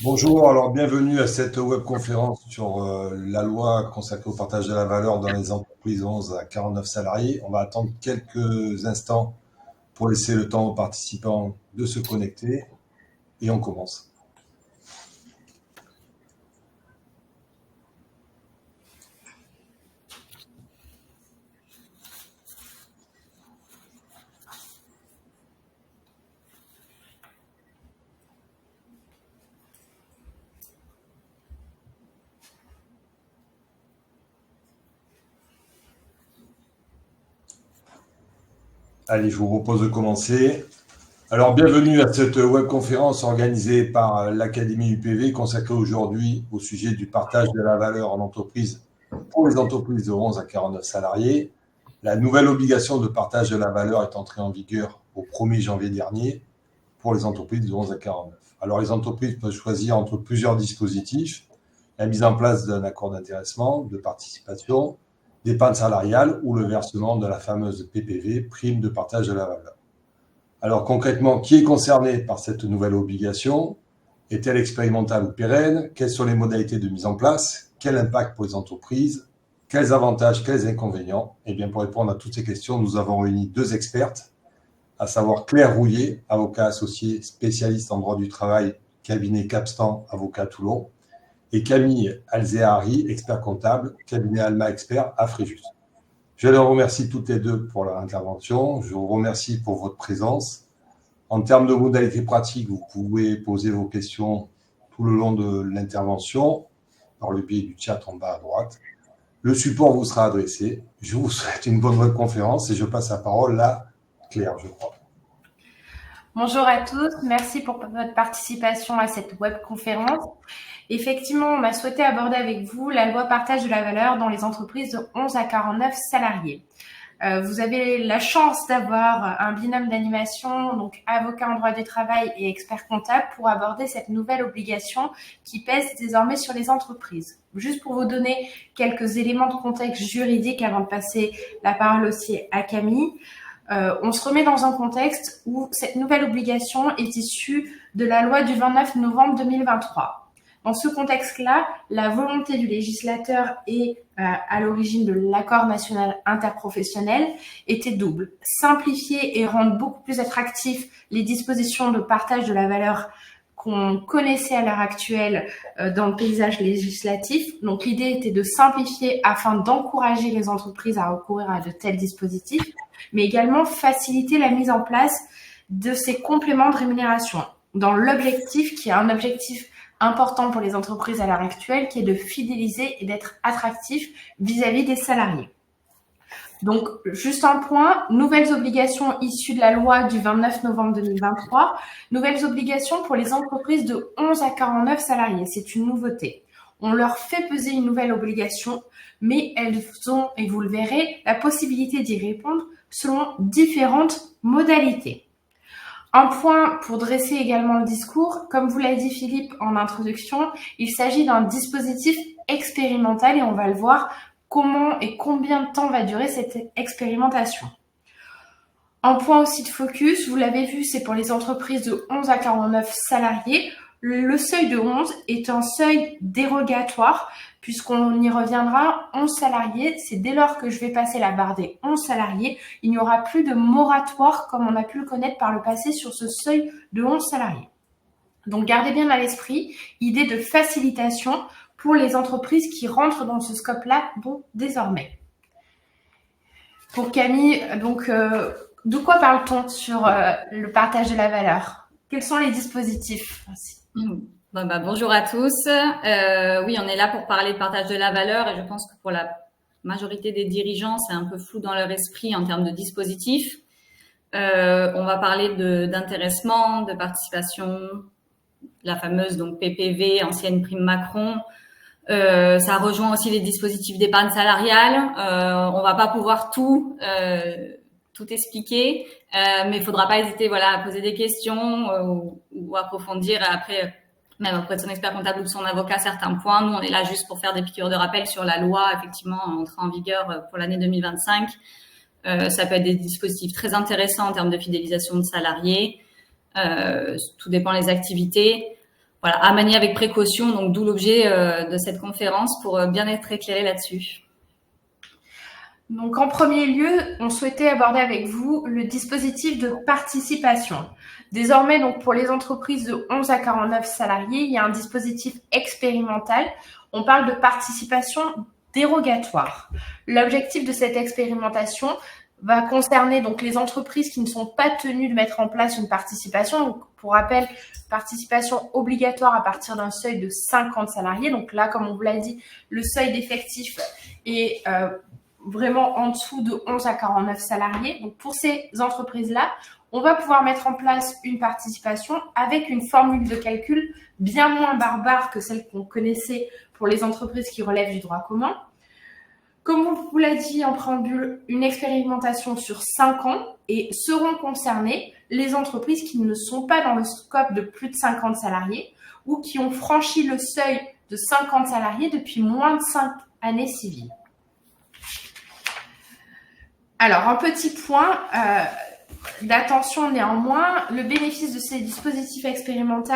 Bonjour, alors bienvenue à cette webconférence sur la loi consacrée au partage de la valeur dans les entreprises 11 à 49 salariés. On va attendre quelques instants pour laisser le temps aux participants de se connecter et on commence. Allez, je vous propose de commencer. Alors, bienvenue à cette webconférence organisée par l'Académie UPV consacrée aujourd'hui au sujet du partage de la valeur en entreprise pour les entreprises de 11 à 49 salariés. La nouvelle obligation de partage de la valeur est entrée en vigueur au 1er janvier dernier pour les entreprises de 11 à 49. Alors, les entreprises peuvent choisir entre plusieurs dispositifs, la mise en place d'un accord d'intéressement, de participation, d'épargne salariale ou le versement de la fameuse PPV, prime de partage de la valeur. Alors concrètement, qui est concerné par cette nouvelle obligation? Est-elle expérimentale ou pérenne? Quelles sont les modalités de mise en place? Quel impact pour les entreprises? Quels avantages, quels inconvénients? Eh bien, pour répondre à toutes ces questions, nous avons réuni deux expertes, à savoir Claire Rouillet, avocat associé spécialiste en droit du travail, cabinet Capstan, avocat à Toulon, et Camille Alzehari, expert comptable, cabinet Alma Expert à Fréjus. Je les remercie toutes les deux pour leur intervention. Je vous remercie pour votre présence. En termes de modalités pratiques, vous pouvez poser vos questions tout le long de l'intervention par le biais du chat en bas à droite. Le support vous sera adressé. Je vous souhaite une bonne conférence et je passe la parole à Claire, je crois. Bonjour à tous, merci pour votre participation à cette webconférence. Effectivement, on a souhaité aborder avec vous la loi partage de la valeur dans les entreprises de 11 à 49 salariés. Vous avez la chance d'avoir un binôme d'animation, donc avocat en droit du travail et expert comptable, pour aborder cette nouvelle obligation qui pèse désormais sur les entreprises. Juste pour vous donner quelques éléments de contexte juridique avant de passer la parole aussi à Camille. On se remet dans un contexte où cette nouvelle obligation est issue de la loi du 29 novembre 2023. Dans ce contexte-là, la volonté du législateur et à l'origine de l'accord national interprofessionnel était double. Simplifier et rendre beaucoup plus attractifs les dispositions de partage de la valeur qu'on connaissait à l'heure actuelle dans le paysage législatif. Donc l'idée était de simplifier afin d'encourager les entreprises à recourir à de tels dispositifs, mais également faciliter la mise en place de ces compléments de rémunération dans l'objectif qui est un objectif important pour les entreprises à l'heure actuelle, qui est de fidéliser et d'être attractif vis-à-vis des salariés. Donc, juste un point, nouvelles obligations issues de la loi du 29 novembre 2023, nouvelles obligations pour les entreprises de 11 à 49 salariés. C'est une nouveauté. On leur fait peser une nouvelle obligation, mais elles ont, et vous le verrez, la possibilité d'y répondre selon différentes modalités. Un point pour dresser également le discours, comme vous l'a dit Philippe en introduction, il s'agit d'un dispositif expérimental et on va le voir comment et combien de temps va durer cette expérimentation. Un point aussi de focus, vous l'avez vu, c'est pour les entreprises de 11 à 49 salariés. Le seuil de 11 est un seuil dérogatoire, puisqu'on y reviendra, 11 salariés, c'est dès lors que je vais passer la barre des 11 salariés, il n'y aura plus de moratoire comme on a pu le connaître par le passé sur ce seuil de 11 salariés. Donc gardez bien à l'esprit, idée de facilitation pour les entreprises qui rentrent dans ce scope-là, donc désormais. Pour Camille, donc de quoi parle-t-on sur le partage de la valeur? Quels sont les dispositifs? Bonjour à tous. Oui, on est là pour parler de partage de la valeur et je pense que pour la majorité des dirigeants, c'est un peu flou dans leur esprit en termes de dispositifs. On va parler d'intéressement, de participation, la fameuse donc PPV, ancienne prime Macron. Ça rejoint aussi les dispositifs d'épargne salariale. On va pas pouvoir tout expliquer, mais il faudra pas hésiter à poser des questions ou approfondir après, même auprès de son expert comptable ou de son avocat, certains points. Nous, on est là juste pour faire des piqûres de rappel sur la loi, effectivement, entrée en vigueur pour l'année 2025. Ça peut être des dispositifs très intéressants en termes de fidélisation de salariés. Tout dépend des activités. voilà, à manier avec précaution. Donc, d'où l'objet de cette conférence pour bien être éclairé là-dessus. Donc, en premier lieu, on souhaitait aborder avec vous le dispositif de participation. Désormais, donc, pour les entreprises de 11 à 49 salariés, il y a un dispositif expérimental. On parle de participation dérogatoire. L'objectif de cette expérimentation va concerner donc les entreprises qui ne sont pas tenues de mettre en place une participation. Donc, pour rappel, participation obligatoire à partir d'un seuil de 50 salariés. Donc là, comme on vous l'a dit, le seuil d'effectif est vraiment en dessous de 11 à 49 salariés. Donc, pour ces entreprises-là, on va pouvoir mettre en place une participation avec une formule de calcul bien moins barbare que celle qu'on connaissait pour les entreprises qui relèvent du droit commun. Comme on vous l'a dit en préambule, une expérimentation sur 5 ans et seront concernées les entreprises qui ne sont pas dans le scope de plus de 50 salariés ou qui ont franchi le seuil de 50 salariés depuis moins de 5 années civiles. Alors, un petit point d'attention néanmoins, le bénéfice de ces dispositifs expérimentaux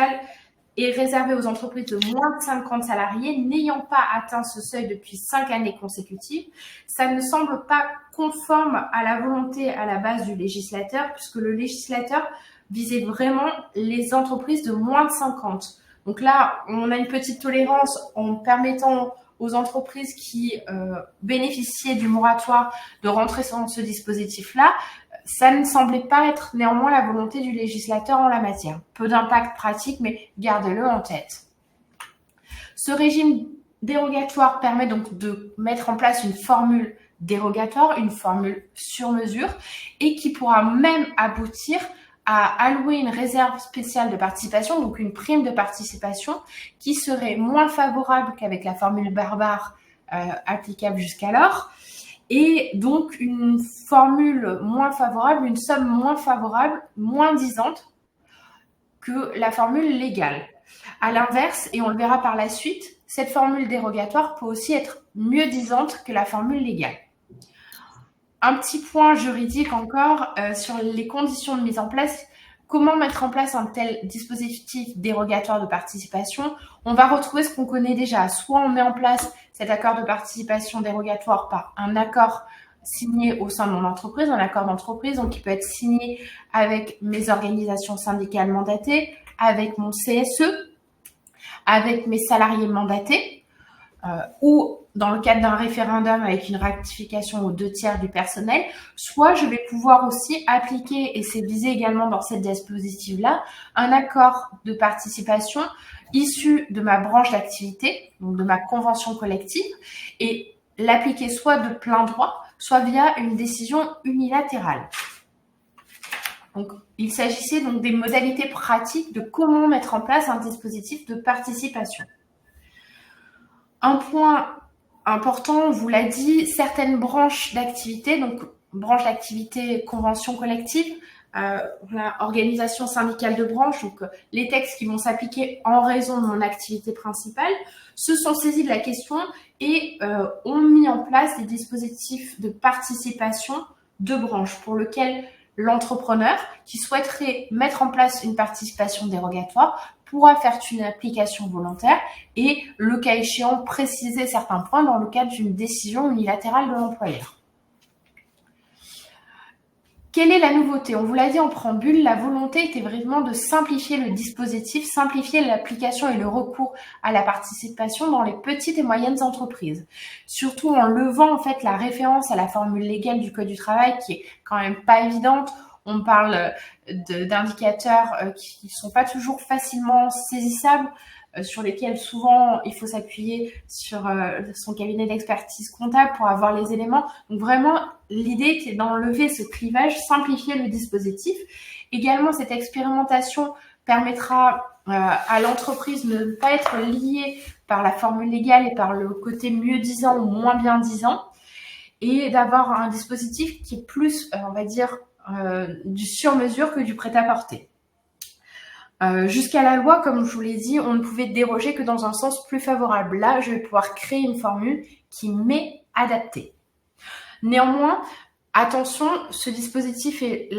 est réservé aux entreprises de moins de 50 salariés n'ayant pas atteint ce seuil depuis 5 années consécutives. Ça ne semble pas conforme à la volonté à la base du législateur, puisque le législateur visait vraiment les entreprises de moins de 50. Donc là, on a une petite tolérance en permettant aux entreprises qui bénéficiaient du moratoire de rentrer dans ce dispositif-là. Ça ne semblait pas être néanmoins la volonté du législateur en la matière. Peu d'impact pratique, mais gardez-le en tête. Ce régime dérogatoire permet donc de mettre en place une formule dérogatoire, une formule sur mesure, et qui pourra même aboutir à allouer une réserve spéciale de participation, donc une prime de participation, qui serait moins favorable qu'avec la formule barbare applicable jusqu'alors, et donc une formule moins favorable, une somme moins favorable, moins disante que la formule légale. À l'inverse, et on le verra par la suite, cette formule dérogatoire peut aussi être mieux disante que la formule légale. Un petit point juridique encore sur les conditions de mise en place. Comment mettre en place un tel dispositif dérogatoire de participation? On va retrouver ce qu'on connaît déjà. Soit on met en place cet accord de participation dérogatoire par un accord signé au sein de mon entreprise, un accord d'entreprise, donc qui peut être signé avec mes organisations syndicales mandatées, avec mon CSE, avec mes salariés mandatés, ou dans le cadre d'un référendum avec une ratification aux 2/3 du personnel, soit je vais pouvoir aussi appliquer, et c'est visé également dans cette dispositif-là, un accord de participation issu de ma branche d'activité, donc de ma convention collective, et l'appliquer soit de plein droit, soit via une décision unilatérale. Donc, il s'agissait donc des modalités pratiques de comment mettre en place un dispositif de participation. Un point important, on vous l'a dit, certaines branches d'activité, donc branche d'activité convention collective, organisation syndicale de branche, donc les textes qui vont s'appliquer en raison de mon activité principale, se sont saisis de la question et ont mis en place des dispositifs de participation de branche pour lequel l'entrepreneur qui souhaiterait mettre en place une participation dérogatoire pourra faire une application volontaire et, le cas échéant, préciser certains points dans le cadre d'une décision unilatérale de l'employeur. Quelle est la nouveauté? On vous l'a dit en préambule, la volonté était vraiment de simplifier le dispositif, simplifier l'application et le recours à la participation dans les petites et moyennes entreprises. Surtout en levant en fait la référence à la formule légale du Code du travail qui est quand même pas évidente. On parle d'indicateurs qui ne sont pas toujours facilement saisissables, sur lesquels souvent il faut s'appuyer sur son cabinet d'expertise comptable pour avoir les éléments. Donc vraiment, l'idée est d'enlever ce clivage, simplifier le dispositif. Également, cette expérimentation permettra à l'entreprise de ne pas être liée par la formule légale et par le côté mieux disant ou moins bien disant, et d'avoir un dispositif qui est plus, on va dire, du sur-mesure que du prêt-à-porter. Jusqu'à la loi, comme je vous l'ai dit, on ne pouvait déroger que dans un sens plus favorable. Là, je vais pouvoir créer une formule qui m'est adaptée. Néanmoins, attention, ce dispositif et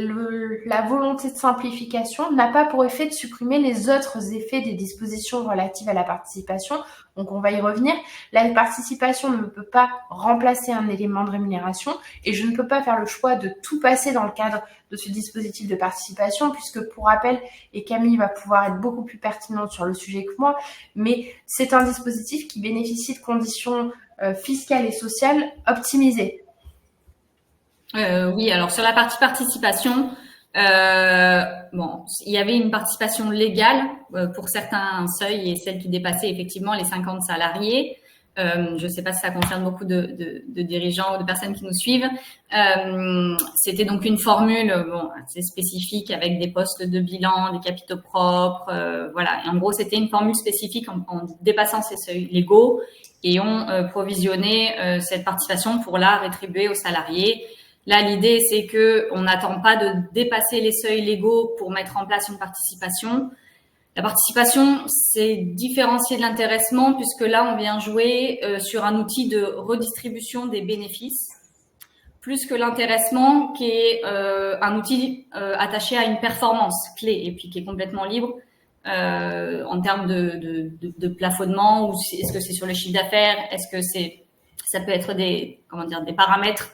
la volonté de simplification n'a pas pour effet de supprimer les autres effets des dispositions relatives à la participation. Donc, on va y revenir. La participation ne peut pas remplacer un élément de rémunération et je ne peux pas faire le choix de tout passer dans le cadre de ce dispositif de participation puisque, pour rappel, et Camille va pouvoir être beaucoup plus pertinente sur le sujet que moi, mais c'est un dispositif qui bénéficie de conditions fiscales et sociales optimisées. Oui, alors sur la partie participation, bon, il y avait une participation légale pour certains seuils et celles qui dépassaient effectivement les 50 salariés. Je ne sais pas si ça concerne beaucoup de dirigeants ou de personnes qui nous suivent. C'était donc une formule assez spécifique avec des postes de bilan, des capitaux propres, voilà. Et en gros, c'était une formule spécifique en dépassant ces seuils légaux et on provisionnait cette participation pour la rétribuer aux salariés. Là, l'idée, c'est que on n'attend pas de dépasser les seuils légaux pour mettre en place une participation. La participation, c'est différencié de l'intéressement puisque là, on vient jouer sur un outil de redistribution des bénéfices plus que l'intéressement qui est un outil attaché à une performance clé et puis qui est complètement libre en termes de plafonnement ou est-ce que c'est sur le chiffre d'affaires, est-ce que ça peut être des paramètres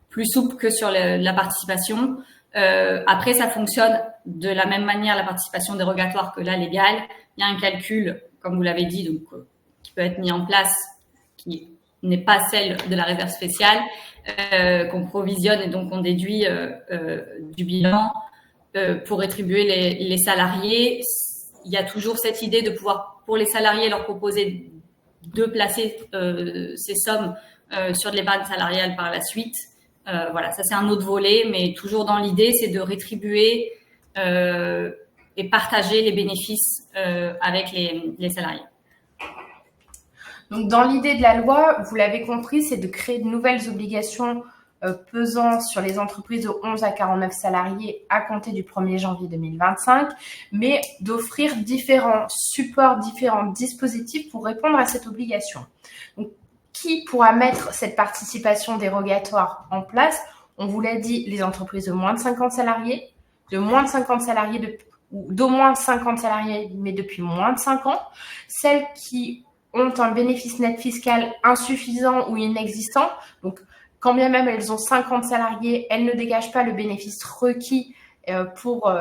plus souple que sur la participation. Après, ça fonctionne de la même manière, la participation dérogatoire que la légale. Il y a un calcul, comme vous l'avez dit, donc qui peut être mis en place, qui n'est pas celle de la réserve spéciale, qu'on provisionne et donc on déduit du bilan pour rétribuer les salariés. Il y a toujours cette idée de pouvoir, pour les salariés, leur proposer de placer ces sommes sur de l'épargne salariale par la suite. Voilà, ça c'est un autre volet, mais toujours dans l'idée, c'est de rétribuer et partager les bénéfices avec les salariés. Donc, dans l'idée de la loi, vous l'avez compris, c'est de créer de nouvelles obligations pesant sur les entreprises de 11 à 49 salariés à compter du 1er janvier 2025, mais d'offrir différents supports, différents dispositifs pour répondre à cette obligation. Donc, qui pourra mettre cette participation dérogatoire en place? On vous l'a dit, les entreprises de moins de 50 salariés, de moins de 50 salariés, ou d'au moins 50 salariés, mais depuis moins de 5 ans, celles qui ont un bénéfice net fiscal insuffisant ou inexistant. Donc, quand bien même elles ont 50 salariés, elles ne dégagent pas le bénéfice requis pour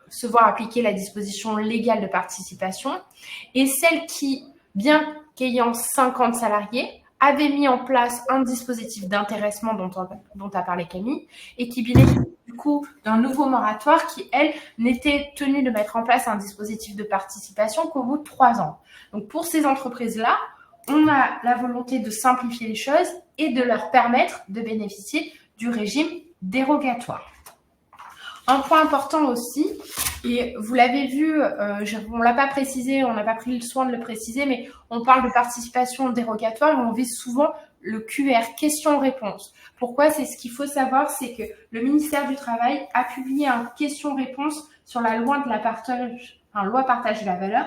se voir appliquer la disposition légale de participation. Et celles qui, bien qu'ayant 50 salariés, avaient mis en place un dispositif d'intéressement dont a parlé Camille et qui bénéficient du coup d'un nouveau moratoire qui, elle, n'était tenue de mettre en place un dispositif de participation qu'au bout de 3 ans. Donc, pour ces entreprises-là, on a la volonté de simplifier les choses et de leur permettre de bénéficier du régime dérogatoire. Un point important aussi, et vous l'avez vu, on ne l'a pas précisé, on n'a pas pris le soin de le préciser, mais on parle de participation dérogatoire et on vise souvent le QR, question-réponse. Pourquoi? C'est ce qu'il faut savoir, c'est que le ministère du Travail a publié un question-réponse sur la loi partage de la valeur.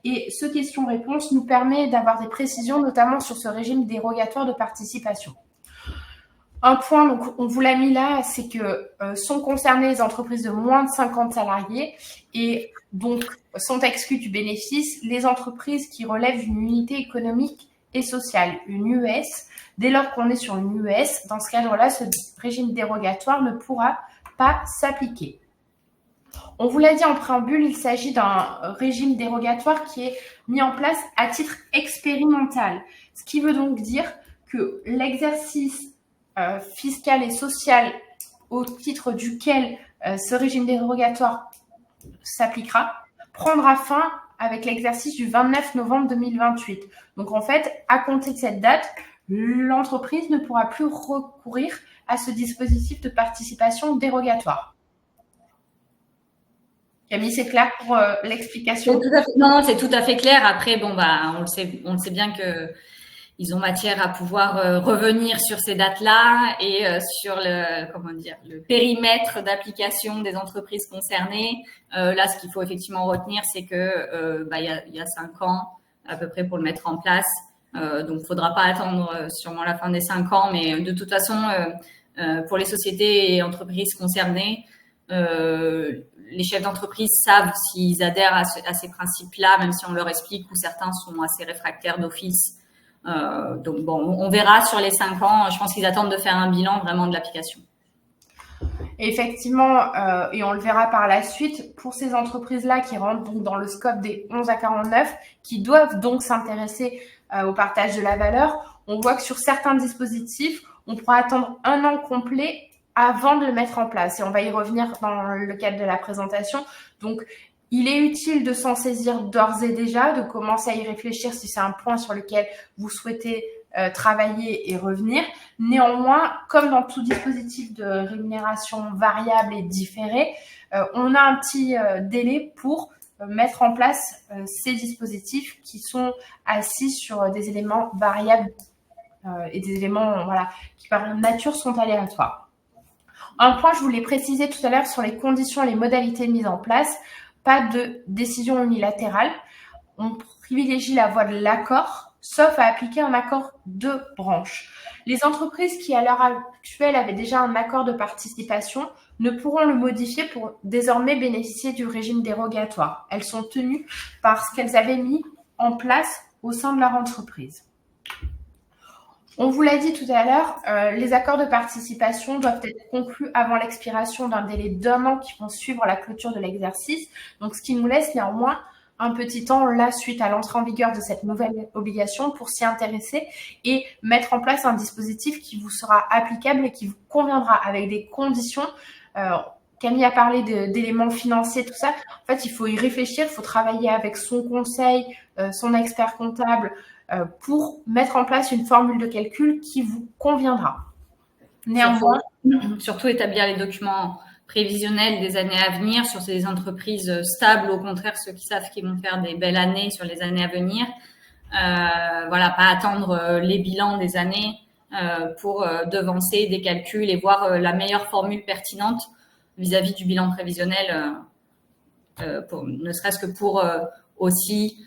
Et ce question-réponse nous permet d'avoir des précisions, notamment sur ce régime dérogatoire de participation. Un point, donc on vous l'a mis là, c'est que sont concernées les entreprises de moins de 50 salariés et donc sont exclues du bénéfice les entreprises qui relèvent d'une unité économique et sociale, une UES. Dès lors qu'on est sur une UES, dans ce cadre-là, ce régime dérogatoire ne pourra pas s'appliquer. On vous l'a dit en préambule, il s'agit d'un régime dérogatoire qui est mis en place à titre expérimental, ce qui veut donc dire que l'exercice fiscal et social au titre duquel ce régime dérogatoire s'appliquera prendra fin avec l'exercice du 29 novembre 2028. Donc en fait, à compter de cette date, l'entreprise ne pourra plus recourir à ce dispositif de participation dérogatoire. Camille, c'est clair pour l'explication? Non, c'est tout à fait clair. Après, on le sait bien que ils ont matière à pouvoir revenir sur ces dates-là et sur le périmètre d'application des entreprises concernées. Là, ce qu'il faut effectivement retenir, c'est que il y a 5 ans à peu près pour le mettre en place. Donc, il faudra pas attendre sûrement la fin des 5 ans, mais de toute façon, Pour les sociétés et entreprises concernées, les chefs d'entreprise savent s'ils adhèrent à ces principes-là, même si on leur explique, ou certains sont assez réfractaires d'office. Donc bon, on verra sur les 5 ans. Je pense qu'ils attendent de faire un bilan vraiment de l'application. Effectivement, et on le verra par la suite, pour ces entreprises-là qui rentrent donc dans le scope des 11 à 49, qui doivent donc s'intéresser au partage de la valeur, on voit que sur certains dispositifs, on pourra attendre 1 an complet avant de le mettre en place. Et on va y revenir dans le cadre de la présentation. Donc, il est utile de s'en saisir d'ores et déjà, de commencer à y réfléchir si c'est un point sur lequel vous souhaitez travailler et revenir. Néanmoins, comme dans tout dispositif de rémunération variable et différée, on a un petit délai pour mettre en place ces dispositifs qui sont assis sur des éléments variables et des éléments qui par nature sont aléatoires. Un point, je voulais préciser tout à l'heure sur les conditions et les modalités de mise en place. Pas de décision unilatérale. On privilégie la voie de l'accord, sauf à appliquer un accord de branche. Les entreprises qui, à l'heure actuelle, avaient déjà un accord de participation ne pourront le modifier pour désormais bénéficier du régime dérogatoire. Elles sont tenues par ce qu'elles avaient mis en place au sein de leur entreprise. On vous l'a dit tout à l'heure, les accords de participation doivent être conclus avant l'expiration d'un délai d'1 an qui vont suivre la clôture de l'exercice. Donc, ce qui nous laisse néanmoins un petit temps là suite à l'entrée en vigueur de cette nouvelle obligation pour s'y intéresser et mettre en place un dispositif qui vous sera applicable et qui vous conviendra avec des conditions. Camille a parlé d'éléments financiers, tout ça. En fait, il faut y réfléchir, il faut travailler avec son conseil, son expert comptable pour mettre en place une formule de calcul qui vous conviendra. Néanmoins, surtout établir les documents prévisionnels des années à venir sur ces entreprises stables, au contraire, ceux qui savent qu'ils vont faire des belles années sur les années à venir. Pas attendre les bilans des années pour devancer des calculs et voir la meilleure formule pertinente vis-à-vis du bilan prévisionnel, ne serait-ce que pour aussi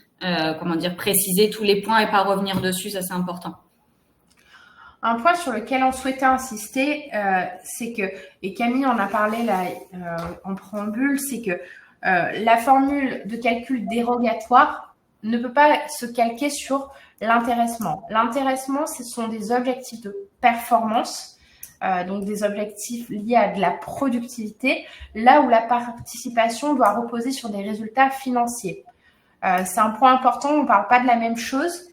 préciser tous les points et pas revenir dessus, ça c'est important. Un point sur lequel on souhaitait insister, c'est que, et Camille en a parlé là en préambule, c'est que la formule de calcul dérogatoire ne peut pas se calquer sur l'intéressement. L'intéressement, ce sont des objectifs de performance, donc des objectifs liés à de la productivité, là où la participation doit reposer sur des résultats financiers. C'est un point important, on ne parle pas de la même chose.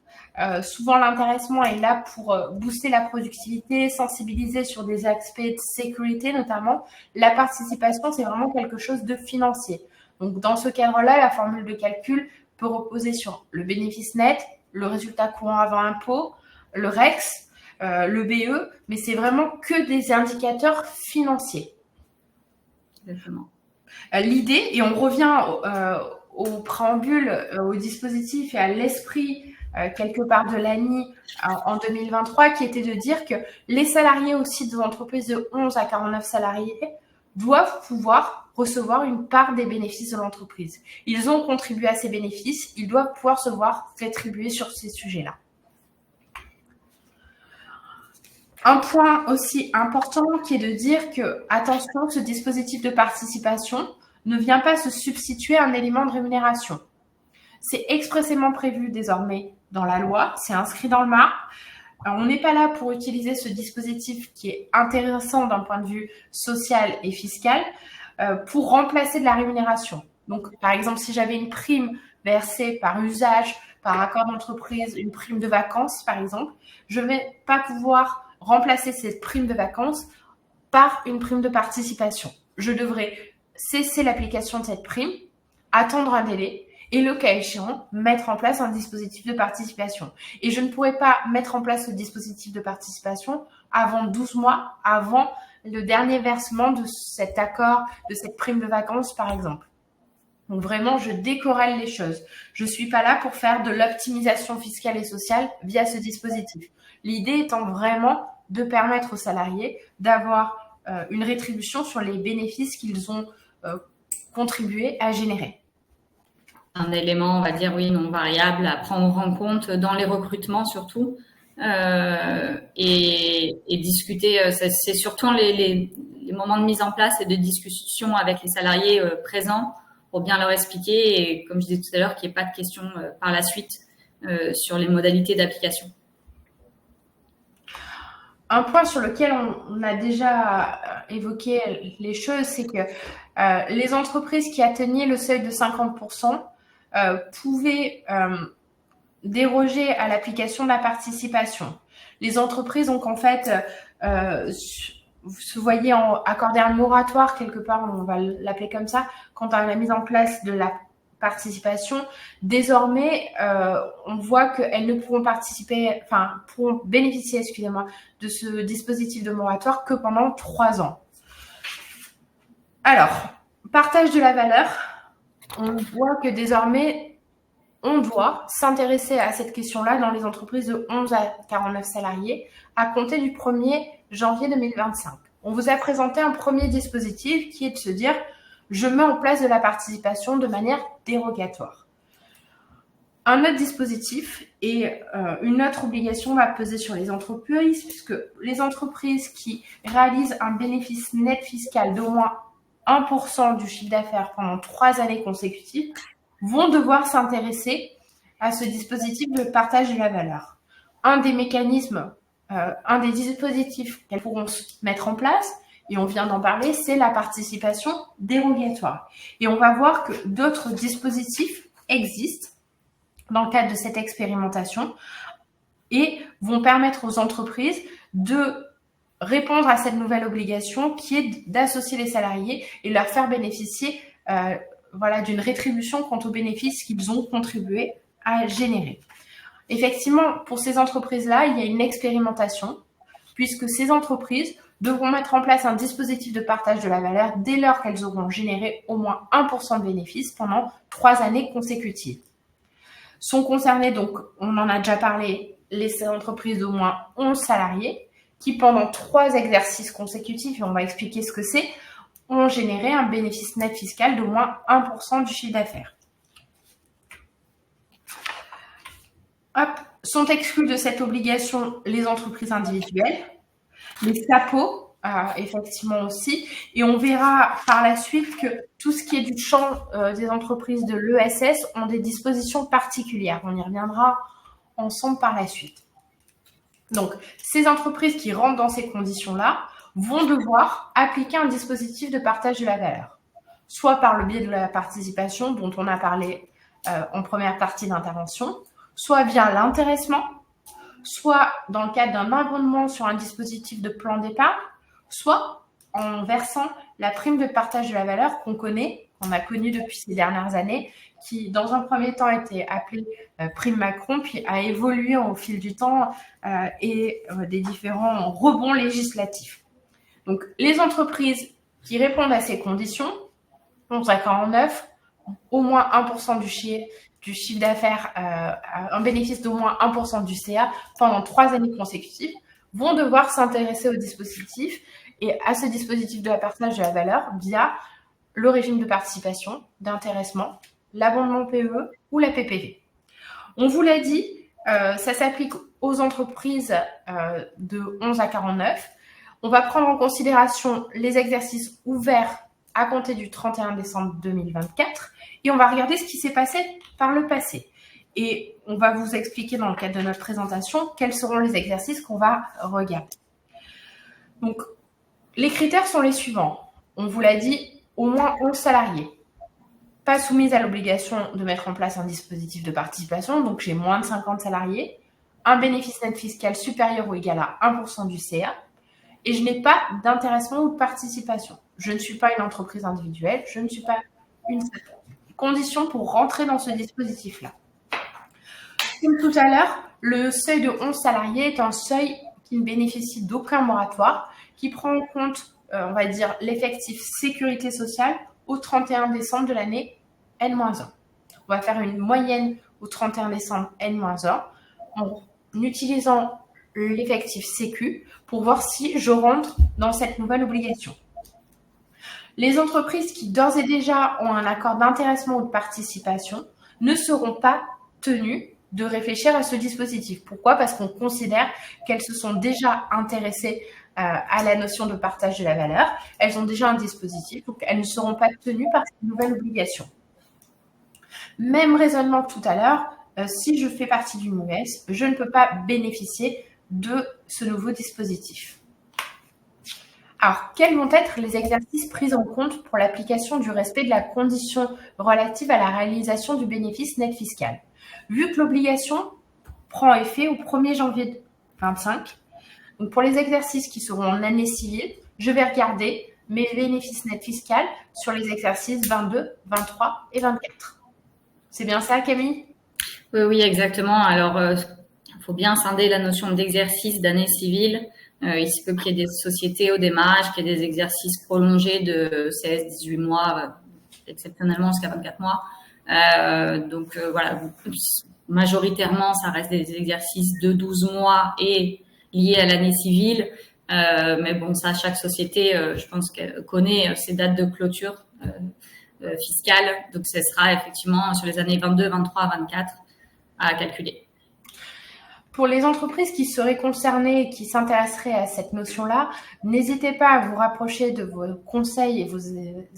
Souvent, l'intéressement est là pour booster la productivité, sensibiliser sur des aspects de sécurité notamment. La participation, c'est vraiment quelque chose de financier. Donc, dans ce cadre-là, la formule de calcul peut reposer sur le bénéfice net, le résultat courant avant impôt, le REX, le BE, mais c'est vraiment que des indicateurs financiers. Exactement. L'idée, et on revient au préambule, au dispositif et à l'esprit quelque part de l'ANI en 2023, qui était de dire que les salariés aussi des entreprises de 11 à 49 salariés doivent pouvoir recevoir une part des bénéfices de l'entreprise. Ils ont contribué à ces bénéfices, ils doivent pouvoir se voir rétribués sur ces sujets-là. Un point aussi important qui est de dire que, attention, ce dispositif de participation ne vient pas se substituer à un élément de rémunération. C'est expressément prévu désormais dans la loi, c'est inscrit dans le marbre. Alors, on n'est pas là pour utiliser ce dispositif qui est intéressant d'un point de vue social et fiscal pour remplacer de la rémunération. Donc, par exemple, si j'avais une prime versée par usage, par accord d'entreprise, une prime de vacances, par exemple, je ne vais pas pouvoir remplacer cette prime de vacances par une prime de participation. Je devrais cesser l'application de cette prime, attendre un délai et le cas échéant, mettre en place un dispositif de participation. Et je ne pourrais pas mettre en place ce dispositif de participation avant 12 mois, avant le dernier versement de cet accord, de cette prime de vacances, par exemple. Donc vraiment, je décorrèle les choses. Je ne suis pas là pour faire de l'optimisation fiscale et sociale via ce dispositif. L'idée étant vraiment de permettre aux salariés d'avoir une rétribution sur les bénéfices qu'ils ont contribué à générer. Un élément, on va dire, oui, non variable à prendre en compte dans les recrutements surtout. et discuter. C'est surtout les moments de mise en place et de discussion avec les salariés présents pour bien leur expliquer et, comme je disais tout à l'heure, qu'il n'y ait pas de questions par la suite sur les modalités d'application. Un point sur lequel on a déjà évoqué les choses, c'est que les entreprises qui atteignaient le seuil de 50% pouvaient déroger à l'application de la participation. Les entreprises, donc en fait, se voyaient accorder un moratoire quelque part, on va l'appeler comme ça, quant à la mise en place de la participation. Désormais, on voit qu'elles ne pourront pourront bénéficier, excusez-moi, de ce dispositif de moratoire que pendant 3 ans. Alors, partage de la valeur, on voit que désormais, on doit s'intéresser à cette question-là dans les entreprises de 11 à 49 salariés à compter du 1er janvier 2025. On vous a présenté un premier dispositif qui est de se dire « je mets en place de la participation de manière dérogatoire ». Un autre dispositif et une autre obligation va peser sur les entreprises puisque les entreprises qui réalisent un bénéfice net fiscal d'au moins 1% du chiffre d'affaires pendant 3 années consécutives vont devoir s'intéresser à ce dispositif de partage de la valeur. Un des mécanismes, un des dispositifs qu'elles pourront mettre en place, et on vient d'en parler, c'est la participation dérogatoire. Et on va voir que d'autres dispositifs existent dans le cadre de cette expérimentation et vont permettre aux entreprises de répondre à cette nouvelle obligation qui est d'associer les salariés et leur faire bénéficier d'une rétribution quant aux bénéfices qu'ils ont contribué à générer. Effectivement, pour ces entreprises-là, il y a une expérimentation puisque ces entreprises devront mettre en place un dispositif de partage de la valeur dès lors qu'elles auront généré au moins 1% de bénéfices pendant 3 années consécutives. Sont concernées, donc, on en a déjà parlé, les entreprises d'au moins 11 salariés qui, pendant 3 exercices consécutifs, et on va expliquer ce que c'est, ont généré un bénéfice net fiscal d'au moins 1% du chiffre d'affaires. Sont exclues de cette obligation les entreprises individuelles, les SAPO, effectivement aussi, et on verra par la suite que tout ce qui est du champ des entreprises de l'ESS ont des dispositions particulières. On y reviendra ensemble par la suite. Donc, ces entreprises qui rentrent dans ces conditions-là vont devoir appliquer un dispositif de partage de la valeur, soit par le biais de la participation dont on a parlé en première partie d'intervention, soit via l'intéressement, soit dans le cadre d'un abondement sur un dispositif de plan d'épargne, soit en versant la prime de partage de la valeur qu'on a connue depuis ces dernières années, qui dans un premier temps était appelée prime Macron, puis a évolué au fil du temps et des différents rebonds législatifs. Donc, les entreprises qui répondent à ces conditions, 11 à 49, au moins 1% du chiffre d'affaires, un bénéfice d'au moins 1% du CA pendant 3 années consécutives, vont devoir s'intéresser au dispositif et à ce dispositif de la partage de la valeur via le régime de participation, d'intéressement, l'abondement PE ou la PPV. On vous l'a dit, ça s'applique aux entreprises de 11 à 49. On va prendre en considération les exercices ouverts à compter du 31 décembre 2024 et on va regarder ce qui s'est passé par le passé. Et on va vous expliquer dans le cadre de notre présentation quels seront les exercices qu'on va regarder. Donc, les critères sont les suivants. On vous l'a dit, au moins 11 salariés. Pas soumise à l'obligation de mettre en place un dispositif de participation, donc j'ai moins de 50 salariés. Un bénéfice net fiscal supérieur ou égal à 1% du CA. Et je n'ai pas d'intéressement ou de participation. Je ne suis pas une entreprise individuelle, je ne suis pas une condition pour rentrer dans ce dispositif-là. Comme tout à l'heure, le seuil de 11 salariés est un seuil qui ne bénéficie d'aucun moratoire, qui prend en compte, on va dire, l'effectif sécurité sociale au 31 décembre de l'année N-1. On va faire une moyenne au 31 décembre N-1 en utilisant l'effectif sécu pour voir si je rentre dans cette nouvelle obligation. Les entreprises qui d'ores et déjà ont un accord d'intéressement ou de participation ne seront pas tenues de réfléchir à ce dispositif. Pourquoi? Parce qu'on considère qu'elles se sont déjà intéressées à la notion de partage de la valeur. Elles ont déjà un dispositif, donc elles ne seront pas tenues par cette nouvelle obligation. Même raisonnement que tout à l'heure, si je fais partie d'une US, je ne peux pas bénéficier de ce nouveau dispositif. Alors, quels vont être les exercices pris en compte pour l'application du respect de la condition relative à la réalisation du bénéfice net fiscal? Vu que l'obligation prend effet au 1er janvier 2025, donc pour les exercices qui seront en année civile, je vais regarder mes bénéfices nets fiscaux sur les exercices 22, 23 et 24. C'est bien ça, Camille? Oui, exactement. Alors, il faut bien scinder la notion d'exercice d'année civile. Il se peut qu'il y ait des sociétés au démarrage, qu'il y ait des exercices prolongés de 16, 18 mois, exceptionnellement jusqu'à 24 mois. Donc, voilà, majoritairement, ça reste des exercices de 12 mois et liés à l'année civile. Mais bon, ça, chaque société, je pense qu'elle connaît ses dates de clôture fiscale. Donc, ce sera effectivement sur les années 22, 23, 24 à calculer. Pour les entreprises qui seraient concernées et qui s'intéresseraient à cette notion-là, n'hésitez pas à vous rapprocher de vos conseils et vos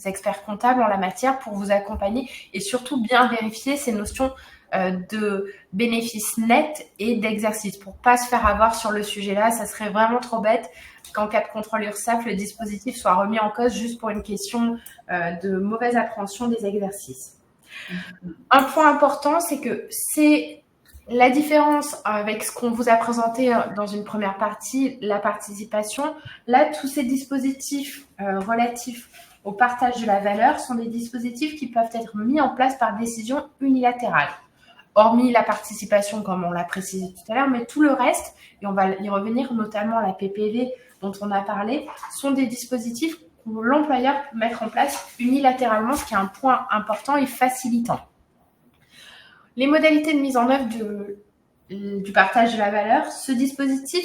experts comptables en la matière pour vous accompagner et surtout bien vérifier ces notions de bénéfices nets et d'exercice pour pas se faire avoir sur le sujet-là. Ça serait vraiment trop bête qu'en cas de contrôle URSSAF, le dispositif soit remis en cause juste pour une question de mauvaise appréhension des exercices. Un point important, c'est que c'est la différence avec ce qu'on vous a présenté dans une première partie, la participation. Là, tous ces dispositifs relatifs au partage de la valeur sont des dispositifs qui peuvent être mis en place par décision unilatérale. Hormis la participation, comme on l'a précisé tout à l'heure, mais tout le reste, et on va y revenir, notamment la PPV dont on a parlé, sont des dispositifs que l'employeur peut mettre en place unilatéralement, ce qui est un point important et facilitant. Les modalités de mise en œuvre du partage de la valeur, ce dispositif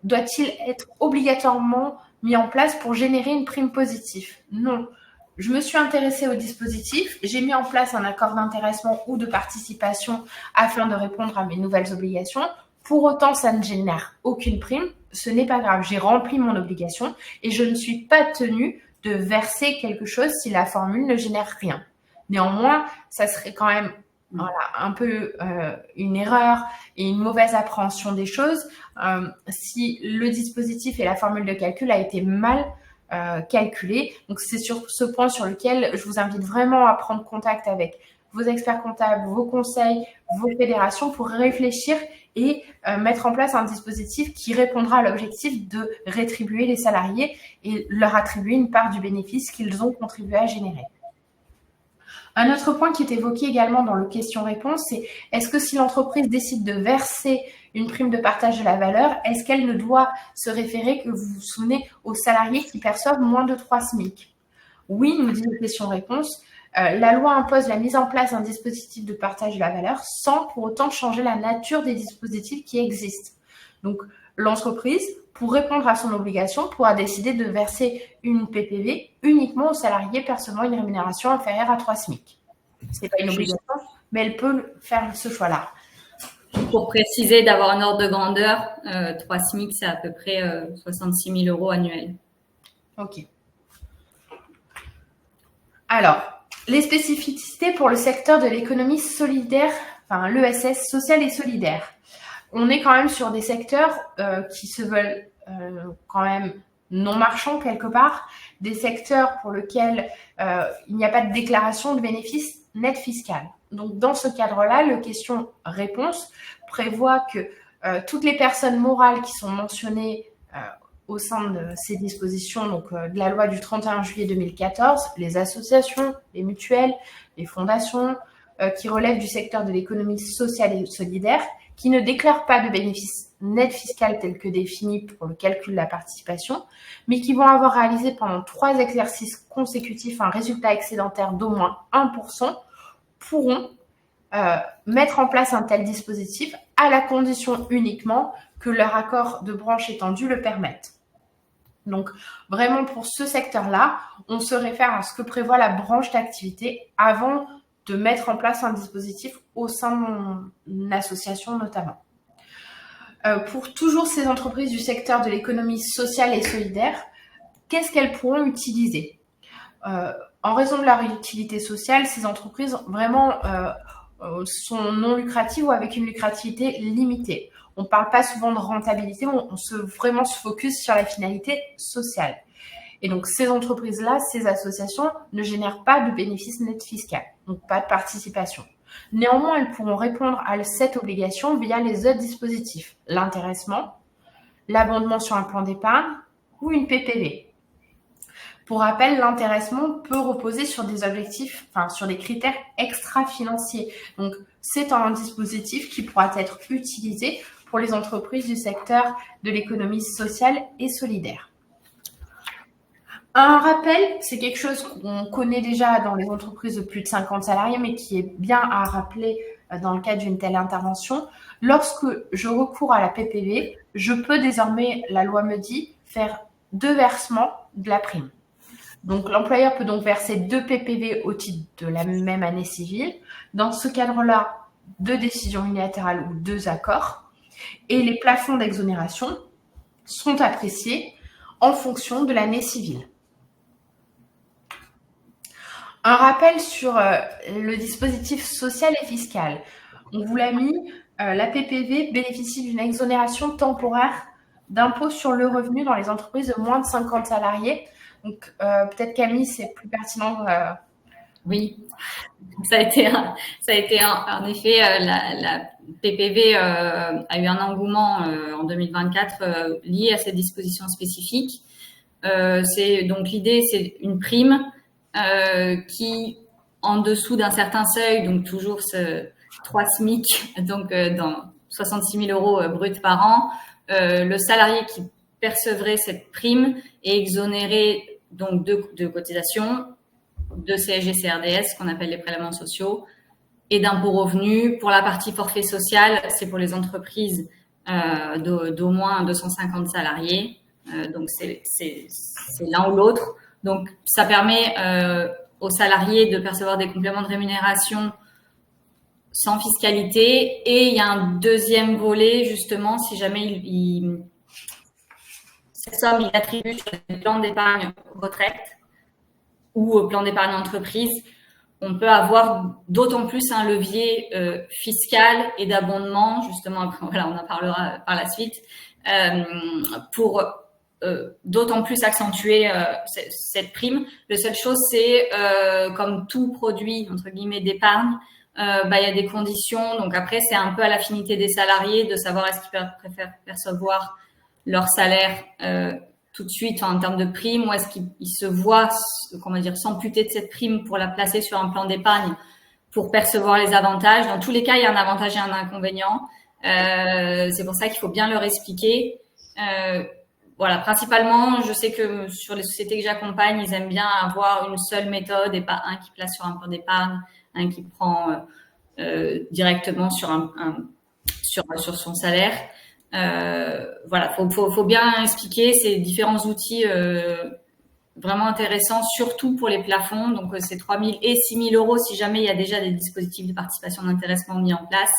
doit-il être obligatoirement mis en place pour générer une prime positive? Non. Je me suis intéressée au dispositif, j'ai mis en place un accord d'intéressement ou de participation afin de répondre à mes nouvelles obligations. Pour autant, ça ne génère aucune prime. Ce n'est pas grave, j'ai rempli mon obligation et je ne suis pas tenue de verser quelque chose si la formule ne génère rien. Néanmoins, ça serait quand même un peu une erreur et une mauvaise appréhension des choses si le dispositif et la formule de calcul a été mal calculé. Donc, c'est sur ce point sur lequel je vous invite vraiment à prendre contact avec vos experts comptables, vos conseils, vos fédérations pour réfléchir et mettre en place un dispositif qui répondra à l'objectif de rétribuer les salariés et leur attribuer une part du bénéfice qu'ils ont contribué à générer. Un autre point qui est évoqué également dans le question-réponse, c'est est-ce que si l'entreprise décide de verser une prime de partage de la valeur, est-ce qu'elle ne doit se référer, que vous vous souvenez, aux salariés qui perçoivent moins de 3 SMIC? Oui, nous dit le question-réponse. La loi impose la mise en place d'un dispositif de partage de la valeur sans pour autant changer la nature des dispositifs qui existent. Donc, l'entreprise, pour répondre à son obligation, pourra décider de verser une PPV uniquement aux salariés percevant une rémunération inférieure à 3 SMIC. Ce n'est pas une obligation, mais elle peut faire ce choix-là. Pour préciser, d'avoir un ordre de grandeur, 3 SMIC, c'est à peu près 66 000 € annuels. Ok. Alors, les spécificités pour le secteur de l'économie solidaire, enfin l'ESS, sociale et solidaire. On est quand même sur des secteurs qui se veulent quand même non marchands quelque part, des secteurs pour lesquels il n'y a pas de déclaration de bénéfice net fiscal. Donc, dans ce cadre-là, le question-réponse prévoit que toutes les personnes morales qui sont mentionnées au sein de ces dispositions, donc de la loi du 31 juillet 2014, les associations, les mutuelles, les fondations qui relèvent du secteur de l'économie sociale et solidaire, qui ne déclarent pas de bénéfice net fiscal tel que défini pour le calcul de la participation, mais qui vont avoir réalisé pendant 3 exercices consécutifs un résultat excédentaire d'au moins 1%, pourront mettre en place un tel dispositif à la condition uniquement que leur accord de branche étendu le permette. Donc, vraiment pour ce secteur-là, on se réfère à ce que prévoit la branche d'activité avant de mettre en place un dispositif au sein de mon association notamment. Pour toujours ces entreprises du secteur de l'économie sociale et solidaire, qu'est-ce qu'elles pourront utiliser ? En raison de leur utilité sociale, ces entreprises vraiment sont non lucratives ou avec une lucrativité limitée. On ne parle pas souvent de rentabilité, on vraiment se focus sur la finalité sociale. Et donc, ces entreprises-là, ces associations ne génèrent pas de bénéfices nets fiscaux, donc pas de participation. Néanmoins, elles pourront répondre à cette obligation via les autres dispositifs, l'intéressement, l'abondement sur un plan d'épargne ou une PPV. Pour rappel, l'intéressement peut reposer sur des objectifs, sur des critères extra-financiers. Donc, c'est un dispositif qui pourra être utilisé pour les entreprises du secteur de l'économie sociale et solidaire. Un rappel, c'est quelque chose qu'on connaît déjà dans les entreprises de plus de 50 salariés, mais qui est bien à rappeler dans le cadre d'une telle intervention. Lorsque je recours à la PPV, je peux désormais, la loi me dit, faire 2 versements de la prime. Donc, l'employeur peut donc verser 2 PPV au titre de la même année civile. Dans ce cadre-là, 2 décisions unilatérales ou 2 accords. Et les plafonds d'exonération sont appréciés en fonction de l'année civile. Un rappel sur le dispositif social et fiscal. On vous l'a mis, la PPV bénéficie d'une exonération temporaire d'impôt sur le revenu dans les entreprises de moins de 50 salariés. Donc, peut-être Camille, c'est plus pertinent. Oui, ça a été en effet, la PPV a eu un engouement en 2024 lié à cette disposition spécifique. Donc l'idée, c'est une prime qui, en dessous d'un certain seuil, donc toujours 3 SMIC, donc dans 66 000 euros bruts par an, le salarié qui percevrait cette prime est exonéré donc de cotisations, de CSG CRDS, qu'on appelle les prélèvements sociaux, et d'impôt revenu. Pour la partie forfait social, c'est pour les entreprises d'au moins 250 salariés. Donc c'est l'un ou l'autre. Donc ça permet aux salariés de percevoir des compléments de rémunération sans fiscalité. Et il y a un deuxième volet, justement, si jamais cette somme, il attribue sur des plans d'épargne retraite ou au plan d'épargne entreprise, on peut avoir d'autant plus un levier fiscal et d'abondement, justement, après, voilà, on en parlera par la suite, pour d'autant plus accentuer cette prime. La seule chose, c'est comme tout produit, entre guillemets, d'épargne, il y a des conditions. Donc après, c'est un peu à l'affinité des salariés de savoir est-ce qu'ils préfèrent percevoir leur salaire tout de suite en termes de prime, ou est-ce qu'ils se voient, s'amputer de cette prime pour la placer sur un plan d'épargne pour percevoir les avantages. Dans tous les cas, il y a un avantage et un inconvénient. C'est pour ça qu'il faut bien leur expliquer. Voilà, principalement, je sais que sur les sociétés que j'accompagne, ils aiment bien avoir une seule méthode et pas un qui place sur un plan d'épargne, un qui prend directement sur sur son salaire. Voilà, faut bien expliquer ces différents outils vraiment intéressants, surtout pour les plafonds. Donc, c'est 3 000 et 6 000 euros si jamais il y a déjà des dispositifs de participation d'intéressement mis en place.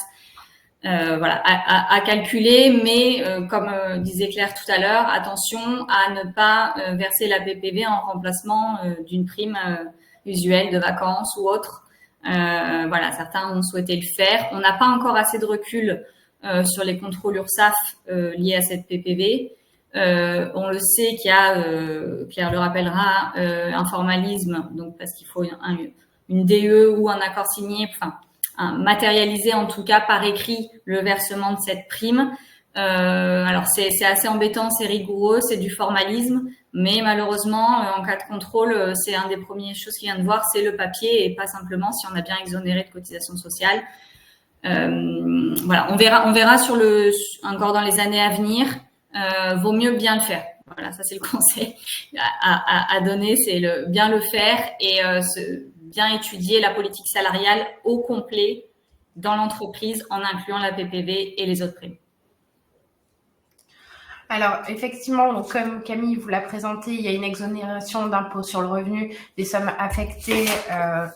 Voilà, à calculer, mais comme disait Claire tout à l'heure, attention à ne pas verser la PPV en remplacement d'une prime usuelle de vacances ou autre. Voilà, certains ont souhaité le faire. On n'a pas encore assez de recul sur les contrôles URSSAF liés à cette PPV. On le sait qu'il y a, Claire le rappellera, un formalisme, donc parce qu'il faut une DE ou un accord signé, enfin matérialiser en tout cas par écrit le versement de cette prime. Alors c'est assez embêtant, c'est rigoureux, c'est du formalisme, mais malheureusement en cas de contrôle, c'est un des premières choses qu'il vient de voir, c'est le papier et pas simplement si on a bien exonéré de cotisations sociales. Voilà, on verra encore dans les années à venir. Vaut mieux bien le faire. Voilà, ça c'est le conseil à donner, c'est bien le faire et bien étudier la politique salariale au complet dans l'entreprise en incluant la PPV et les autres primes. Alors, effectivement, donc, comme Camille vous l'a présenté, il y a une exonération d'impôt sur le revenu des sommes affectées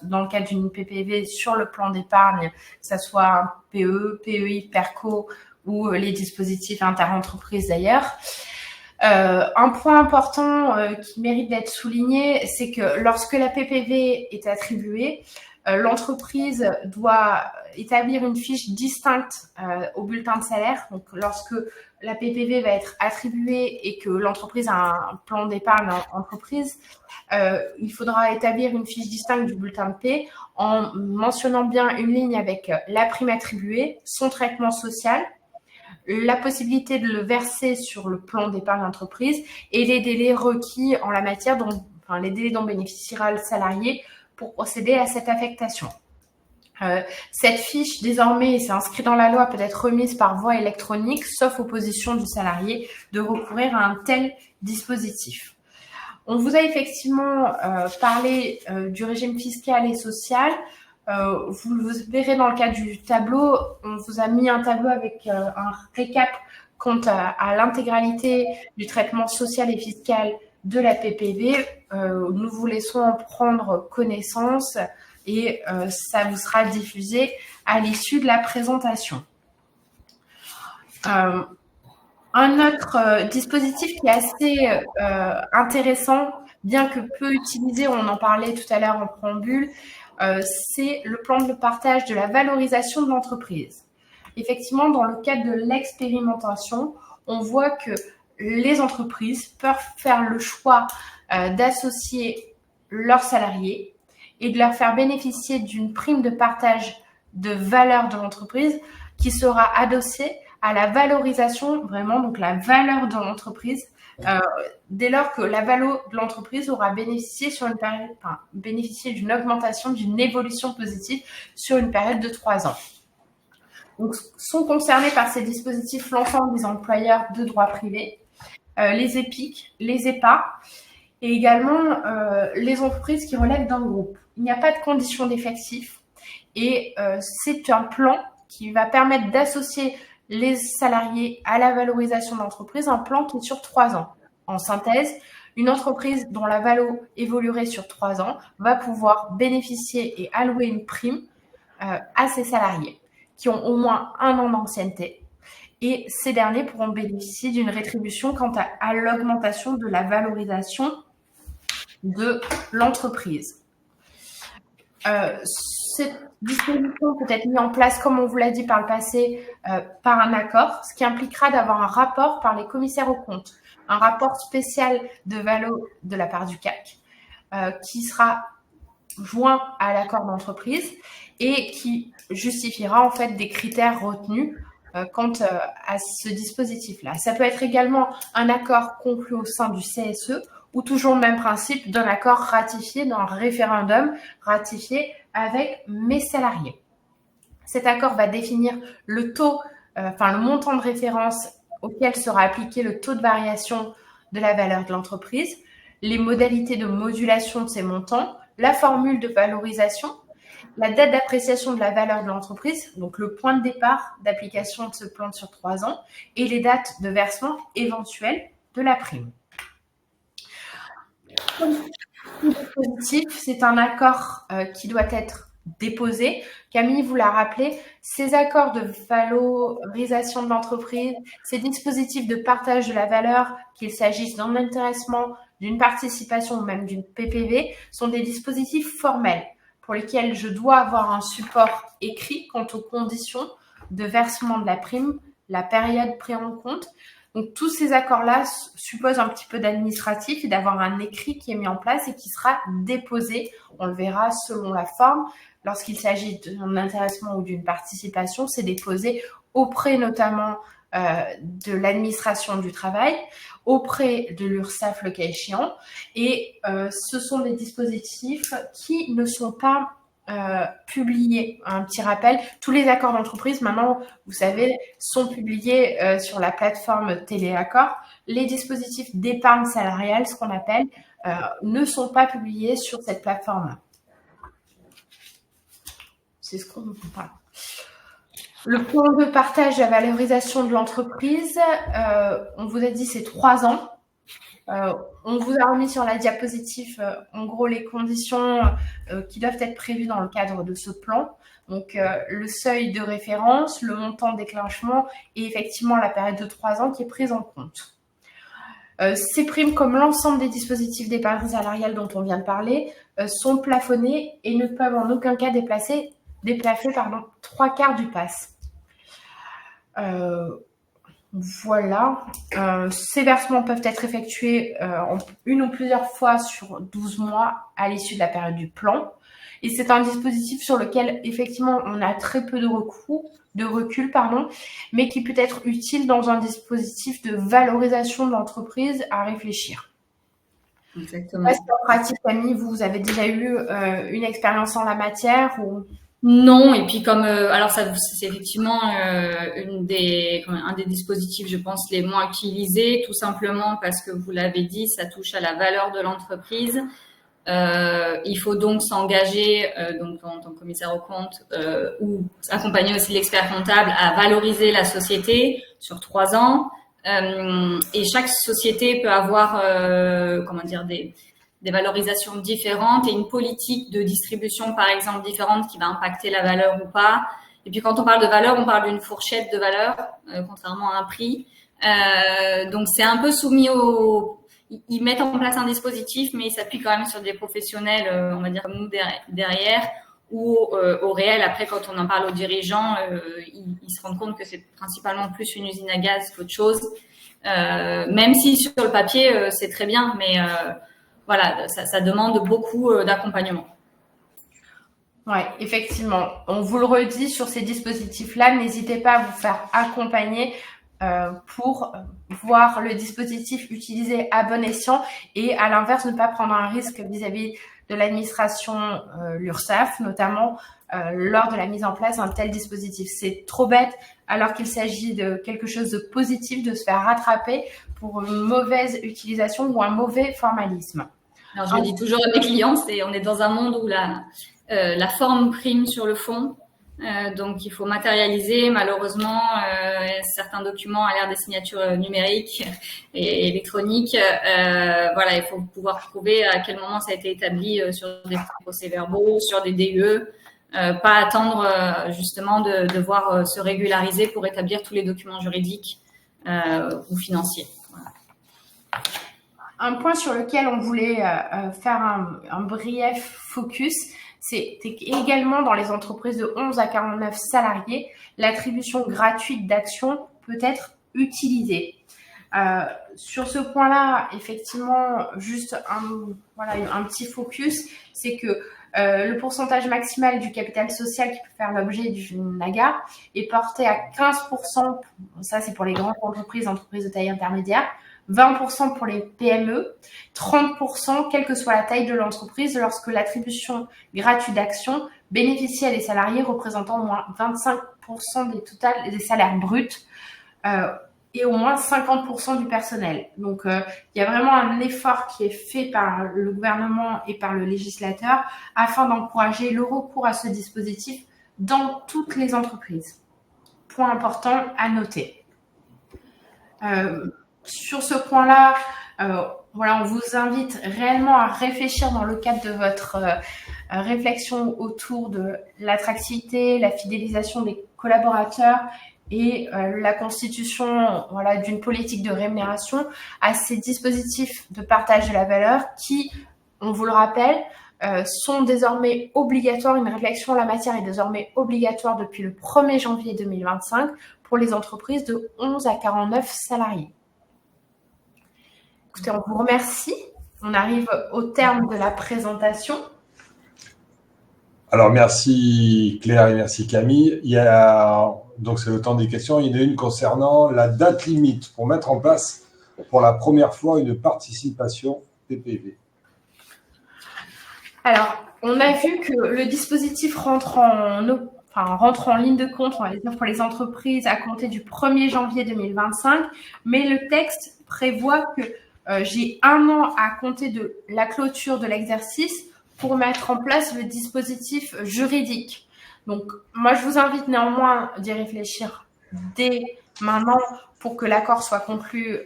dans le cadre d'une PPV sur le plan d'épargne, que ce soit un PE, PEI, PERCO ou les dispositifs interentreprises d'ailleurs. Un point important qui mérite d'être souligné, c'est que lorsque la PPV est attribuée, l'entreprise doit établir une fiche distincte au bulletin de salaire. Donc, lorsque la PPV va être attribuée et que l'entreprise a un plan d'épargne entreprise, il faudra établir une fiche distincte du bulletin de paie en mentionnant bien une ligne avec la prime attribuée, son traitement social, la possibilité de le verser sur le plan d'épargne entreprise et les délais requis en la matière, les délais dont bénéficiera le salarié pour procéder à cette affectation. Cette fiche, désormais, et c'est inscrit dans la loi, peut être remise par voie électronique, sauf opposition du salarié de recourir à un tel dispositif. On vous a effectivement parlé du régime fiscal et social. Vous le verrez dans le cadre du tableau, on vous a mis un tableau avec un récap quant à l'intégralité du traitement social et fiscal de la PPV. Nous vous laissons en prendre connaissance et ça vous sera diffusé à l'issue de la présentation. Un autre dispositif qui est assez intéressant, bien que peu utilisé, on en parlait tout à l'heure en préambule, c'est le plan de partage de la valorisation de l'entreprise. Effectivement, dans le cadre de l'expérimentation, on voit que les entreprises peuvent faire le choix d'associer leurs salariés et de leur faire bénéficier d'une prime de partage de valeur de l'entreprise qui sera adossée à la valorisation, vraiment, donc la valeur de l'entreprise, dès lors que la valeur de l'entreprise aura bénéficié sur une période, bénéficié d'une augmentation, d'une évolution positive sur une période de 3 ans. Donc, sont concernés par ces dispositifs l'ensemble des employeurs de droit privé, les EPIC, les EPA, et également les entreprises qui relèvent d'un groupe. Il n'y a pas de condition d'effectif et c'est un plan qui va permettre d'associer les salariés à la valorisation de l'entreprise, un plan qui est sur 3 ans. En synthèse, une entreprise dont la valo évoluerait sur 3 ans va pouvoir bénéficier et allouer une prime à ses salariés qui ont au moins 1 an d'ancienneté. Et ces derniers pourront bénéficier d'une rétribution quant à l'augmentation de la valorisation de l'entreprise. Cette disposition peut être mise en place, comme on vous l'a dit par le passé, par un accord, ce qui impliquera d'avoir un rapport par les commissaires aux comptes, un rapport spécial de valo de la part du CAC, qui sera joint à l'accord d'entreprise et qui justifiera en fait des critères retenus quant à ce dispositif-là. Ça peut être également un accord conclu au sein du CSE ou toujours le même principe d'un accord ratifié d'un référendum ratifié avec mes salariés. Cet accord va définir le taux, le montant de référence auquel sera appliqué le taux de variation de la valeur de l'entreprise, les modalités de modulation de ces montants, la formule de valorisation, la date d'appréciation de la valeur de l'entreprise, donc le point de départ d'application de ce plan sur 3 ans, et les dates de versement éventuelles de la prime. C'est un accord qui doit être déposé. Camille vous l'a rappelé, ces accords de valorisation de l'entreprise, ces dispositifs de partage de la valeur, qu'il s'agisse d'un intéressement, d'une participation ou même d'une PPV, sont des dispositifs formels pour lesquels je dois avoir un support écrit quant aux conditions de versement de la prime, la période prise en compte. Donc, tous ces accords-là supposent un petit peu d'administratif et d'avoir un écrit qui est mis en place et qui sera déposé. On le verra selon la forme. Lorsqu'il s'agit d'un intéressement ou d'une participation, c'est déposé auprès notamment de l'administration du travail, auprès de l'URSSAF le cas échéant. Et ce sont des dispositifs qui ne sont pas publiés. Un petit rappel, tous les accords d'entreprise, maintenant, vous savez, sont publiés sur la plateforme Téléaccord. Les dispositifs d'épargne salariale, ce qu'on appelle, ne sont pas publiés sur cette plateforme-là. C'est ce qu'on parle. Le plan de partage de la valorisation de l'entreprise, on vous a dit c'est 3 ans. On vous a remis sur la diapositive, en gros, les conditions qui doivent être prévues dans le cadre de ce plan. Donc, le seuil de référence, le montant de déclenchement et effectivement la période de 3 ans qui est prise en compte. Ces primes, comme l'ensemble des dispositifs d'épargne salariale dont on vient de parler, sont plafonnées et ne peuvent en aucun cas déplacer 3/4 du PAS. Voilà. Ces versements peuvent être effectués une ou plusieurs fois sur 12 mois à l'issue de la période du plan. Et c'est un dispositif sur lequel, effectivement, on a très peu de recul, mais qui peut être utile dans un dispositif de valorisation de l'entreprise à réfléchir. Exactement. Est-ce qu'en pratique, Camille, vous avez déjà eu une expérience en la matière ou... Non, et puis alors ça c'est effectivement un des dispositifs, je pense, les moins utilisés, tout simplement parce que vous l'avez dit, ça touche à la valeur de l'entreprise. Il faut donc s'engager, donc en tant que commissaire aux comptes, ou accompagner aussi l'expert comptable à valoriser la société sur 3 ans. Et chaque société peut avoir, des valorisations différentes et une politique de distribution, par exemple, différente qui va impacter la valeur ou pas. Et puis, quand on parle de valeur, on parle d'une fourchette de valeur, contrairement à un prix. Donc, c'est un peu soumis ils mettent en place un dispositif, mais ils s'appuient quand même sur des professionnels, on va dire comme nous derrière, ou au réel. Après, quand on en parle aux dirigeants, ils se rendent compte que c'est principalement plus une usine à gaz qu'autre chose. Même si sur le papier, c'est très bien, mais voilà, ça demande beaucoup d'accompagnement. Oui, effectivement. On vous le redit sur ces dispositifs-là, n'hésitez pas à vous faire accompagner pour voir le dispositif utilisé à bon escient et à l'inverse, ne pas prendre un risque vis-à-vis de l'administration, l'URSSAF notamment, lors de la mise en place d'un tel dispositif. C'est trop bête alors qu'il s'agit de quelque chose de positif, de se faire rattraper pour une mauvaise utilisation ou un mauvais formalisme. Alors, je dis toujours à mes clients, on est dans un monde où la forme prime sur le fond. Donc, il faut matérialiser. Malheureusement, certains documents à l'ère des signatures numériques et électroniques. Voilà, il faut pouvoir prouver à quel moment ça a été établi sur des procès-verbaux, sur des DUE. Pas attendre justement de devoir se régulariser pour établir tous les documents juridiques ou financiers. Voilà. Un point sur lequel on voulait faire un brief focus, c'est également dans les entreprises de 11 à 49 salariés, l'attribution gratuite d'actions peut être utilisée. Sur ce point-là, effectivement, juste un petit focus, c'est que le pourcentage maximal du capital social qui peut faire l'objet du NAGA est porté à 15%, ça c'est pour les grandes entreprises de taille intermédiaire, 20% pour les PME, 30% quelle que soit la taille de l'entreprise lorsque l'attribution gratuite d'actions bénéficie à des salariés représentant au moins 25% des salaires bruts et au moins 50% du personnel. Donc, il y a vraiment un effort qui est fait par le gouvernement et par le législateur afin d'encourager le recours à ce dispositif dans toutes les entreprises. Point important à noter. Sur ce point-là, on vous invite réellement à réfléchir dans le cadre de votre réflexion autour de l'attractivité, la fidélisation des collaborateurs et la constitution d'une politique de rémunération à ces dispositifs de partage de la valeur qui, on vous le rappelle, sont désormais obligatoires. Une réflexion en la matière est désormais obligatoire depuis le 1er janvier 2025 pour les entreprises de 11 à 49 salariés. Écoutez, on vous remercie. On arrive au terme de la présentation. Alors, merci Claire et merci Camille. Donc, c'est le temps des questions. Il y en a une concernant la date limite pour mettre en place pour la première fois une participation TPV. Alors, on a vu que le dispositif rentre en ligne de compte, on va dire, pour les entreprises à compter du 1er janvier 2025, mais le texte prévoit que j'ai 1 an à compter de la clôture de l'exercice pour mettre en place le dispositif juridique. Donc, moi, je vous invite néanmoins d'y réfléchir dès maintenant pour que l'accord soit conclu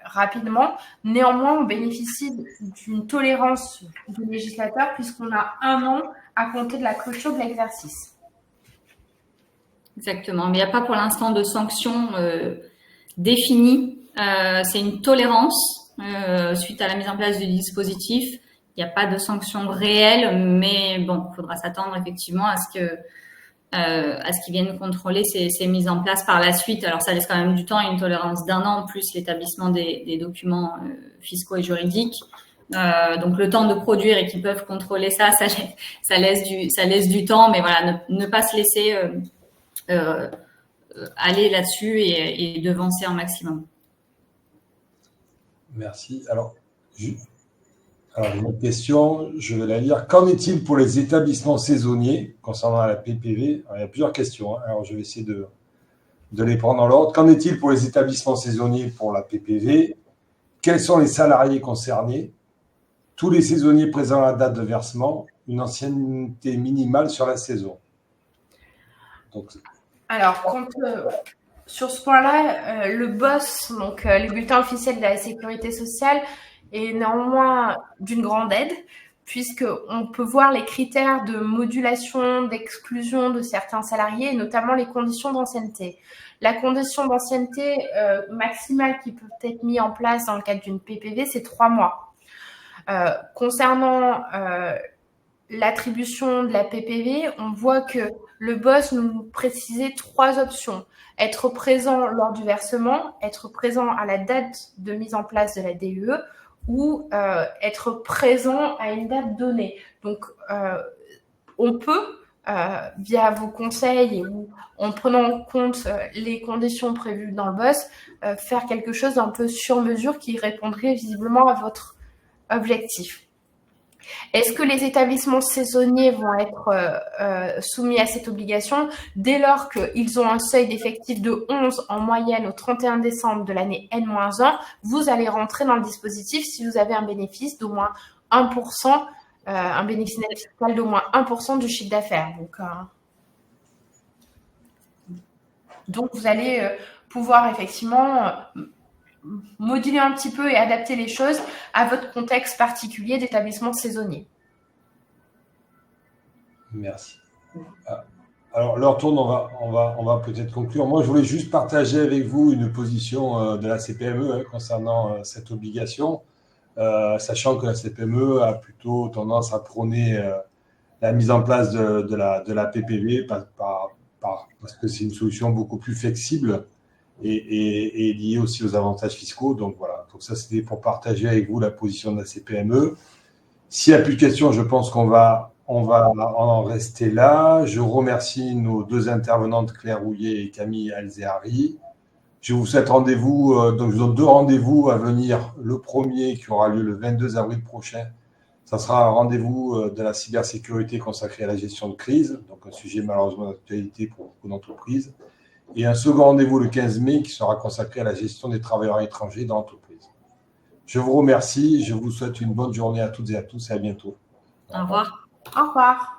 rapidement. Néanmoins, on bénéficie d'une tolérance du législateur puisqu'on a 1 an à compter de la clôture de l'exercice. Exactement, mais il n'y a pas pour l'instant de sanctions définies. C'est une tolérance suite à la mise en place du dispositif. Il n'y a pas de sanctions réelles, mais bon, il faudra s'attendre effectivement à ce qu'ils viennent contrôler ces mises en place par la suite. Alors ça laisse quand même du temps, une tolérance d'1 an plus l'établissement des documents fiscaux et juridiques. Donc le temps de produire et qu'ils peuvent contrôler ça laisse du temps, mais voilà, ne pas se laisser aller là-dessus et devancer un maximum. Merci. Alors, une question, je vais la lire. Qu'en est-il pour les établissements saisonniers concernant la PPV? Alors, il y a plusieurs questions, hein. Alors je vais essayer de les prendre dans l'ordre. Qu'en est-il pour les établissements saisonniers pour la PPV? Quels sont les salariés concernés? Tous les saisonniers présents à la date de versement, une ancienneté minimale sur la saison. Donc, alors, sur ce point-là, le BOSS, donc les bulletins officiels de la sécurité sociale, est néanmoins d'une grande aide, puisqu'on peut voir les critères de modulation, d'exclusion de certains salariés, et notamment les conditions d'ancienneté. La condition d'ancienneté maximale qui peut être mise en place dans le cadre d'une PPV, c'est 3 mois. Concernant l'attribution de la PPV, on voit que le BOSS nous précisait 3 options. Être présent lors du versement, être présent à la date de mise en place de la DUE ou être présent à une date donnée. Donc, on peut, via vos conseils ou en prenant en compte les conditions prévues dans le BOSS, faire quelque chose d'un peu sur mesure qui répondrait visiblement à votre objectif. Est-ce que les établissements saisonniers vont être soumis à cette obligation? Dès lors qu'ils ont un seuil d'effectif de 11 en moyenne au 31 décembre de l'année N-1, vous allez rentrer dans le dispositif si vous avez un bénéfice d'au moins 1%, un bénéfice net fiscal d'au moins 1% du chiffre d'affaires. Donc, vous allez pouvoir effectivement moduler un petit peu et adapter les choses à votre contexte particulier d'établissement saisonnier. Merci. Alors, l'heure tourne, on va peut-être conclure. Moi, je voulais juste partager avec vous une position de la CPME concernant cette obligation, sachant que la CPME a plutôt tendance à prôner la mise en place de la PPV parce que c'est une solution beaucoup plus flexible et lié aussi aux avantages fiscaux. Donc voilà, donc ça c'était pour partager avec vous la position de la CPME. S'il n'y a plus de questions, je pense qu'on va en rester là. Je remercie nos 2 intervenantes, Claire Rouillet et Camille Alzehari. Je vous souhaite rendez-vous, donc je vous donne 2 rendez-vous à venir. Le premier qui aura lieu le 22 avril prochain, ça sera un rendez-vous de la cybersécurité consacré à la gestion de crise, donc un sujet malheureusement d'actualité pour beaucoup d'entreprises. Et un second rendez-vous le 15 mai qui sera consacré à la gestion des travailleurs étrangers dans l'entreprise. Je vous remercie, je vous souhaite une bonne journée à toutes et à tous et à bientôt. Au revoir. Au revoir.